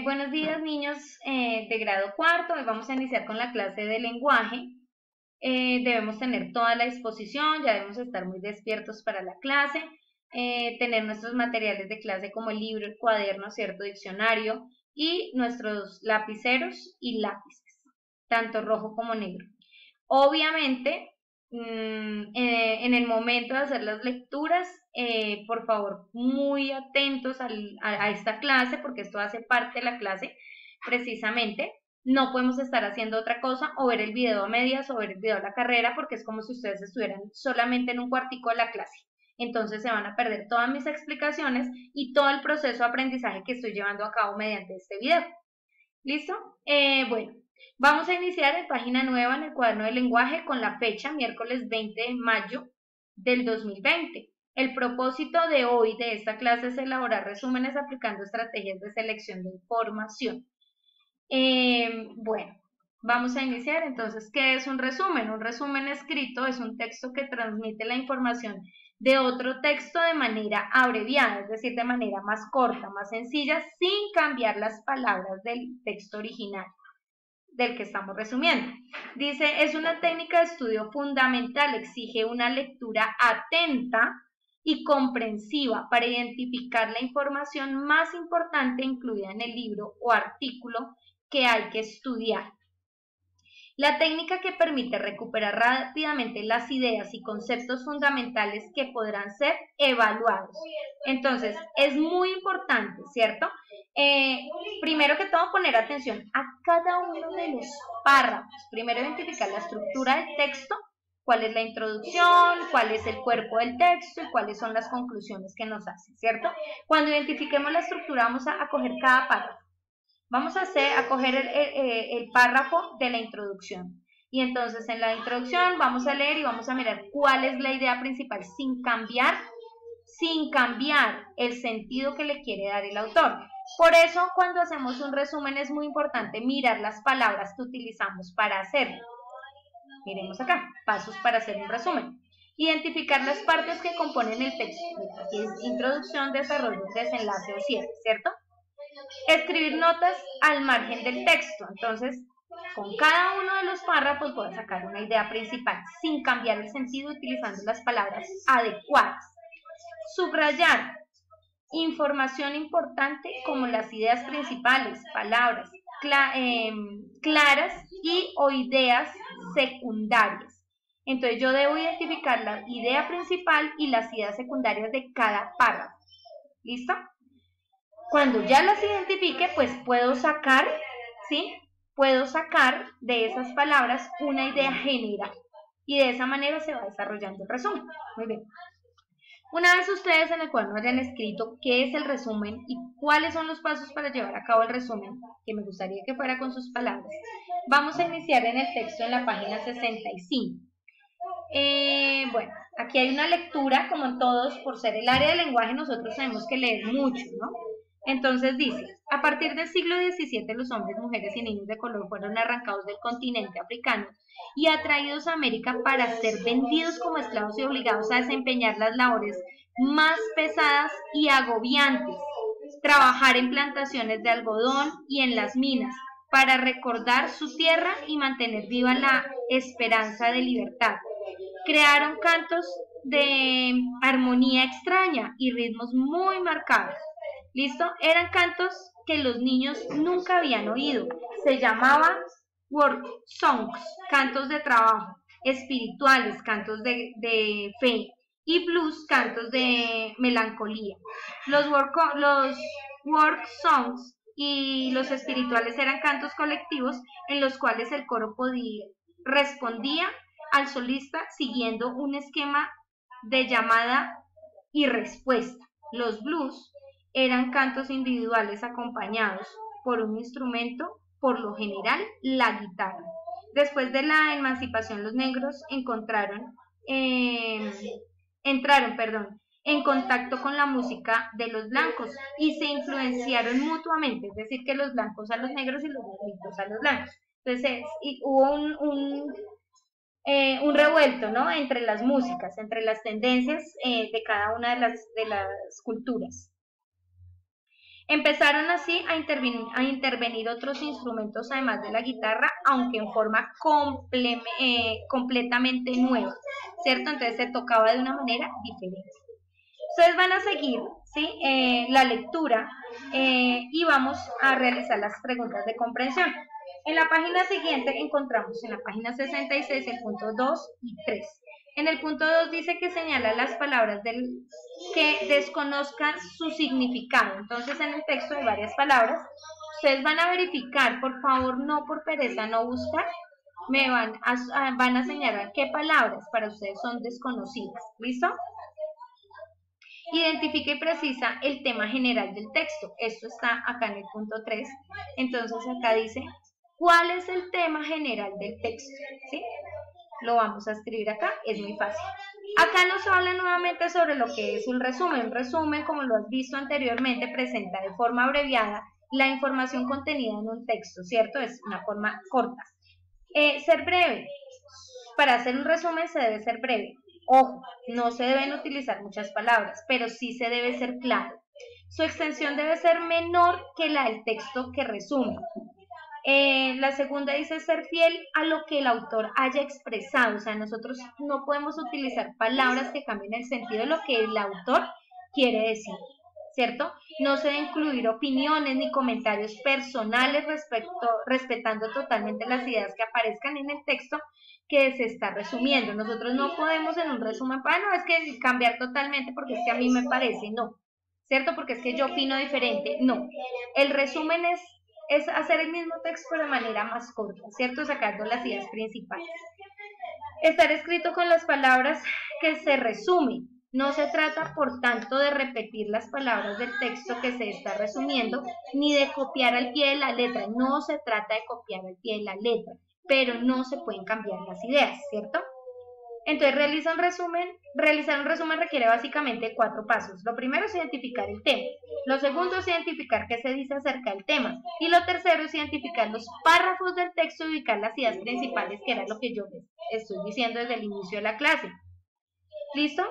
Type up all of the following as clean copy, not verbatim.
Buenos días, niños de grado cuarto. Hoy vamos a iniciar con la clase de lenguaje. Debemos tener toda la disposición, ya debemos estar muy despiertos para la clase, tener nuestros materiales de clase como el libro, el cuaderno, cierto diccionario y nuestros lapiceros y lápices, tanto rojo como negro. Obviamente, en el momento de hacer las lecturas, por favor, muy atentos a esta clase, porque esto hace parte de la clase precisamente. No podemos estar haciendo otra cosa o ver el video a medias o ver el video a la carrera, porque es como si ustedes estuvieran solamente en un cuartico de la clase. Entonces se van a perder todas mis explicaciones y todo el proceso de aprendizaje que estoy llevando a cabo mediante este video. ¿Listo? Bueno, vamos a iniciar en página nueva en el cuaderno de lenguaje con la fecha miércoles 20 de mayo del 2020. El propósito de hoy de esta clase es elaborar resúmenes aplicando estrategias de selección de información. Bueno, vamos a iniciar. Entonces, ¿qué es un resumen? Un resumen escrito es un texto que transmite la información de otro texto de manera abreviada, es decir, de manera más corta, más sencilla, sin cambiar las palabras del texto original del que estamos resumiendo. Dice, es una técnica de estudio fundamental, exige una lectura atenta y comprensiva para identificar la información más importante incluida en el libro o artículo que hay que estudiar. La técnica que permite recuperar rápidamente las ideas y conceptos fundamentales que podrán ser evaluados. Entonces, es muy importante, ¿cierto? Primero que todo, poner atención a cada uno de los párrafos. Primero, identificar la estructura del texto, cuál es la introducción, cuál es el cuerpo del texto y cuáles son las conclusiones que nos hace, ¿cierto? Cuando identifiquemos la estructura, vamos a coger cada párrafo. Vamos a coger el párrafo de la introducción. Y entonces en la introducción vamos a leer y vamos a mirar cuál es la idea principal sin cambiar el sentido que le quiere dar el autor. Por eso cuando hacemos un resumen es muy importante mirar las palabras que utilizamos para hacerlo. Miremos acá, pasos para hacer un resumen. Identificar las partes que componen el texto. Aquí es introducción, desarrollo, desenlace o cierre, ¿cierto? Escribir notas al margen del texto. Entonces, con cada uno de los párrafos voy a sacar una idea principal sin cambiar el sentido utilizando las palabras adecuadas. Subrayar información importante como las ideas principales, palabras claras y o ideas secundarias. Entonces yo debo identificar la idea principal y las ideas secundarias de cada párrafo. ¿Listo? Cuando ya las identifique, pues puedo sacar, ¿sí? Puedo sacar de esas palabras una idea general. Y de esa manera se va desarrollando el resumen. Muy bien. Una vez ustedes en el cuaderno hayan escrito qué es el resumen y cuáles son los pasos para llevar a cabo el resumen, que me gustaría que fuera con sus palabras, vamos a iniciar en el texto en la página 65. Bueno, aquí hay una lectura, como en todos, por ser el área del lenguaje, nosotros tenemos que leer mucho, ¿no? Entonces dice, a partir del siglo XVII los hombres, mujeres y niños de color fueron arrancados del continente africano y atraídos a América para ser vendidos como esclavos y obligados a desempeñar las labores más pesadas y agobiantes, trabajar en plantaciones de algodón y en las minas, para recordar su tierra y mantener viva la esperanza de libertad. Crearon cantos de armonía extraña y ritmos muy marcados. ¿Listo? Eran cantos que los niños nunca habían oído. Se llamaban work songs, cantos de trabajo, espirituales, cantos de fe, y blues, cantos de melancolía. Los work songs y los espirituales eran cantos colectivos en los cuales el coro respondía al solista siguiendo un esquema de llamada y respuesta. Los blues eran cantos individuales acompañados por un instrumento, por lo general la guitarra. Después de la emancipación, los negros entraron en contacto con la música de los blancos y se influenciaron mutuamente, es decir, que los blancos a los negros y los negros a los blancos. Entonces, hubo un revuelto, ¿no?, entre las músicas, entre las tendencias de cada una de las culturas. Empezaron así a intervenir otros instrumentos además de la guitarra, aunque en forma completamente nueva, ¿cierto? Entonces se tocaba de una manera diferente. Ustedes van a seguir, ¿sí? La lectura y vamos a realizar las preguntas de comprensión. En la página siguiente encontramos en la página 66 el punto 2 y 3. En el punto 2 dice que señala las palabras que desconozcan su significado. Entonces en el texto hay varias palabras. Ustedes van a verificar, por favor, no por pereza, no buscar. Me van a señalar qué palabras para ustedes son desconocidas. ¿Listo? Identifica y precisa el tema general del texto. Esto está acá en el punto 3. Entonces acá dice, ¿cuál es el tema general del texto? ¿Sí? Lo vamos a escribir acá, es muy fácil. Acá nos habla nuevamente sobre lo que es un resumen. Un resumen, como lo has visto anteriormente, presenta de forma abreviada la información contenida en un texto, ¿cierto? Es una forma corta. Ser breve. Para hacer un resumen se debe ser breve. Ojo, no se deben utilizar muchas palabras, pero sí se debe ser claro. Su extensión debe ser menor que la del texto que resume. La segunda dice ser fiel a lo que el autor haya expresado. O sea, nosotros no podemos utilizar palabras que cambien el sentido de lo que el autor quiere decir, ¿cierto? No se deben incluir opiniones ni comentarios personales respetando totalmente las ideas que aparezcan en el texto que se está resumiendo. Nosotros no podemos en un resumen, no, es que cambiar totalmente porque es que a mí me parece, no, ¿cierto? Porque es que yo opino diferente, no. El resumen es hacer el mismo texto de manera más corta, ¿cierto? Sacando las ideas principales. Estar escrito con las palabras que se resumen. No se trata, por tanto, de repetir las palabras del texto que se está resumiendo, ni de copiar al pie de la letra. No se trata de copiar al pie de la letra, pero no se pueden cambiar las ideas, ¿cierto? Entonces, realizar un resumen requiere básicamente 4 pasos. Lo primero es identificar el tema. Lo segundo es identificar qué se dice acerca del tema. Y lo tercero es identificar los párrafos del texto y ubicar las ideas principales, que era lo que yo les estoy diciendo desde el inicio de la clase. ¿Listo?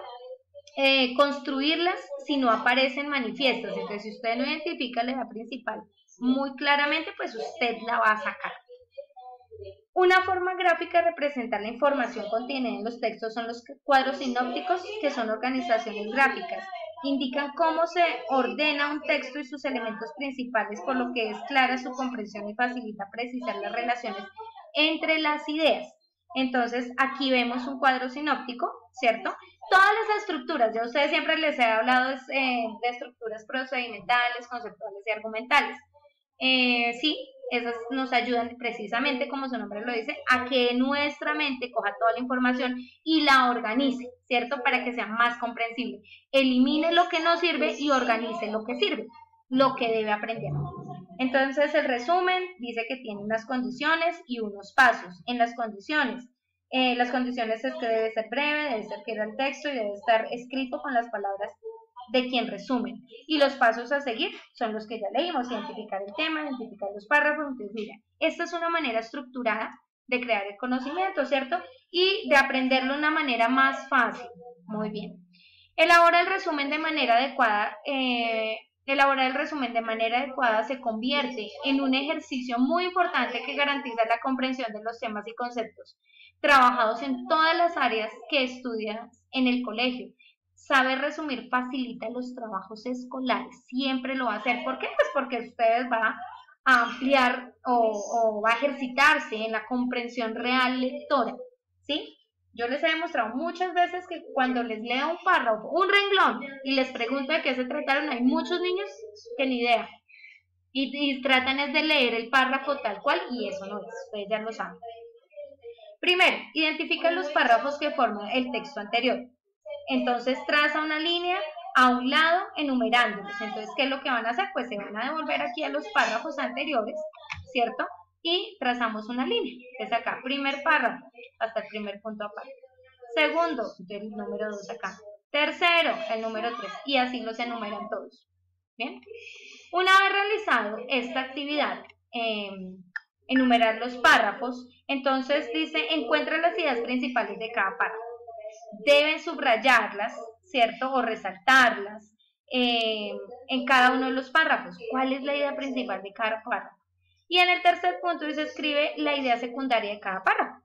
Construirlas si no aparecen manifiestas. Entonces, si usted no identifica la idea principal muy claramente, pues usted la va a sacar. Una forma gráfica de representar la información contenida en los textos son los cuadros sinópticos, que son organizaciones gráficas. Indican cómo se ordena un texto y sus elementos principales, por lo que es clara su comprensión y facilita precisar las relaciones entre las ideas. Entonces, aquí vemos un cuadro sinóptico, ¿cierto? Todas las estructuras, yo a ustedes siempre les he hablado de estructuras procedimentales, conceptuales y argumentales. Sí, esas nos ayudan precisamente, como su nombre lo dice, a que nuestra mente coja toda la información y la organice, ¿cierto? Para que sea más comprensible. Elimine lo que no sirve y organice lo que sirve, lo que debe aprender. Entonces, el resumen dice que tiene unas condiciones y unos pasos. En las condiciones es que debe ser breve, debe ser fiel al texto y debe estar escrito con las palabras de quien resume. Y los pasos a seguir son los que ya leímos: identificar el tema, identificar los párrafos. Entonces, mira, esta es una manera estructurada de crear el conocimiento, ¿cierto? Y de aprenderlo de una manera más fácil. Muy bien. Elaborar el resumen de manera adecuada se convierte en un ejercicio muy importante que garantiza la comprensión de los temas y conceptos trabajados en todas las áreas que estudias en el colegio. Saber resumir facilita los trabajos escolares, siempre lo va a hacer. ¿Por qué? Pues porque ustedes van a ampliar o va a ejercitarse en la comprensión real lectora, ¿sí? Yo les he demostrado muchas veces que cuando les leo un párrafo, un renglón, y les pregunto de qué se trataron, hay muchos niños que ni idea. Y tratan es de leer el párrafo tal cual, y eso no es, ustedes ya lo saben. Primero, identifica los párrafos que forman el texto anterior. Entonces traza una línea a un lado enumerándolos. Entonces, ¿qué es lo que van a hacer? Pues se van a devolver aquí a los párrafos anteriores, ¿cierto? Y trazamos una línea. Entonces acá, primer párrafo, hasta el primer punto aparte. Segundo, el número 2 acá. Tercero, el número 3. Y así los enumeran todos. ¿Bien? Una vez realizado esta actividad, enumerar los párrafos, entonces dice, encuentra las ideas principales de cada párrafo. Deben subrayarlas, ¿cierto? O resaltarlas. en cada uno de los párrafos. ¿Cuál es la idea principal de cada párrafo? Y en el tercer punto se escribe la idea secundaria de cada párrafo.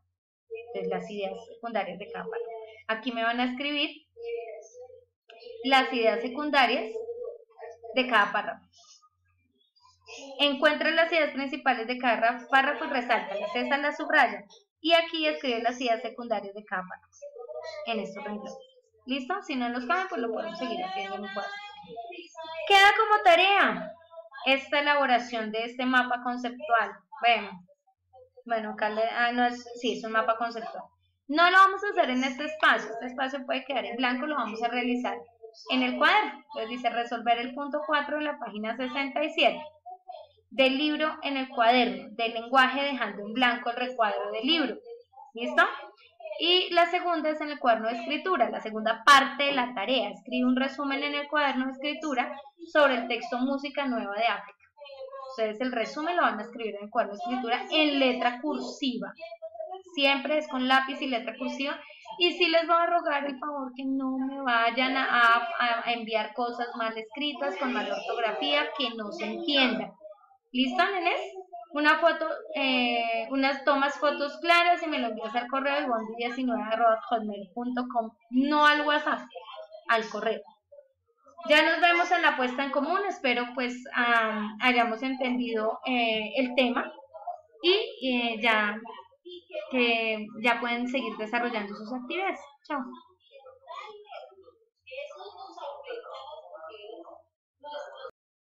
Entonces, las ideas secundarias de cada párrafo. Aquí me van a escribir las ideas secundarias de cada párrafo. Encuentra las ideas principales de cada párrafo y resáltalas. Estas las subraya. Y aquí escribe las ideas secundarias de cada párrafo. En estos renglones. ¿Listo? Si no nos cabe, pues lo podemos seguir haciendo en un cuadro. Queda como tarea esta elaboración de este mapa conceptual. Bueno, acá sí, es un mapa conceptual. No lo vamos a hacer en este espacio puede quedar en blanco, lo vamos a realizar en el cuaderno. Entonces dice resolver el punto 4 en la página 67 del libro en el cuaderno, del lenguaje dejando en blanco el recuadro del libro. ¿Listo? Y la segunda es en el cuaderno de escritura, la segunda parte de la tarea. Escribe un resumen en el cuaderno de escritura sobre el texto Música Nueva de África. Ustedes el resumen lo van a escribir en el cuaderno de escritura en letra cursiva. Siempre es con lápiz y letra cursiva. Y sí les voy a rogar el favor que no me vayan a enviar cosas mal escritas, con mala ortografía, que no se entiendan. ¿Listo, nenes? Una foto, unas tomas fotos claras y me lo envías al correo ivonne19@hotmail.com, no al WhatsApp, al correo. Ya nos vemos en la puesta en común, espero pues hayamos entendido el tema y ya pueden seguir desarrollando sus actividades. Chao.